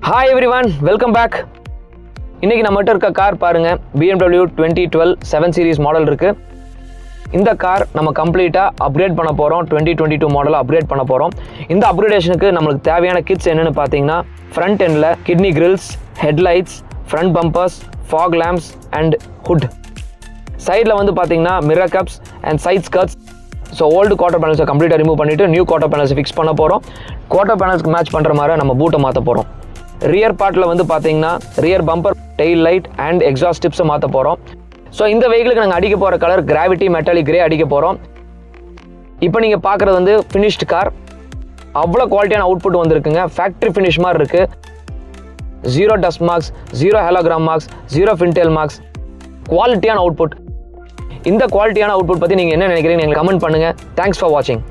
Hi everyone, welcome back. இன்னைக்கு நம்மகிட்ட இருக்க கார் பாருங்க, BMW 2012 7 சீரிஸ் மாடல் இருக்கு. இந்த கார் நம்ம கம்ப்ளீட்டா அப்கிரேட் பண்ண போறோம். 2022 மாடலை அப்கிரேட் பண்ண போறோம். இந்த அப்கிரேடேஷனுக்கு நமக்கு தேவையான கிட்ஸ் என்னன்னு பார்த்தீங்கன்னா, ஃப்ரண்ட் எண்ட்ல kidney grills, headlights, front bumpers, fog lamps and hood. சைடில் வந்து பார்த்தீங்கன்னா mirror caps and side skirts. So old quarter பேனல்ஸை கம்ப்ளீட்டாக ரிமூவ் பண்ணிவிட்டு நியூ குவார்ட்டர் பேனல்ஸ் ஃபிக்ஸ் பண்ண போகிறோம். குவார்ட்டர் பேனல்ஸ்க்கு மேட்ச் பண்ணுற மாதிரி நம்ம பூட்டை மாற்ற போகிறோம். ரியர் பார்ட்டில் வந்து பார்த்தீங்கன்னா rear bumper, tail light and exhaust டிப்ஸை மாற்ற போகிறோம். ஸோ இந்த வெஹிக்கிளுக்கு நாங்கள் அடிக்க போகிற கலர் கிராவிட்டி மெட்டாலிக் கிரே அடிக்க போகிறோம். இப்போ நீங்கள் பார்க்குறது வந்து ஃபினிஷ்டு கார். அவ்வளோ குவாலிட்டியான அவுட்புட் வந்திருக்குங்க. ஃபேக்ட்ரி ஃபினிஷ் மாதிரி இருக்குது. 0 டஸ்ட் மார்க்ஸ், 0 ஹெலோகிராம் மார்க்ஸ், 0 ஃபின்டெயில் மார்க்ஸ். குவாலிட்டியான அவுட்புட். இந்த குவாலிட்டியான அவுட்புட் பற்றி நீங்கள் என்ன நினைக்கிறீங்க? நீங்கள் கமெண்ட் பண்ணுங்கள். தேங்க்ஸ் ஃபார் வாட்சிங்.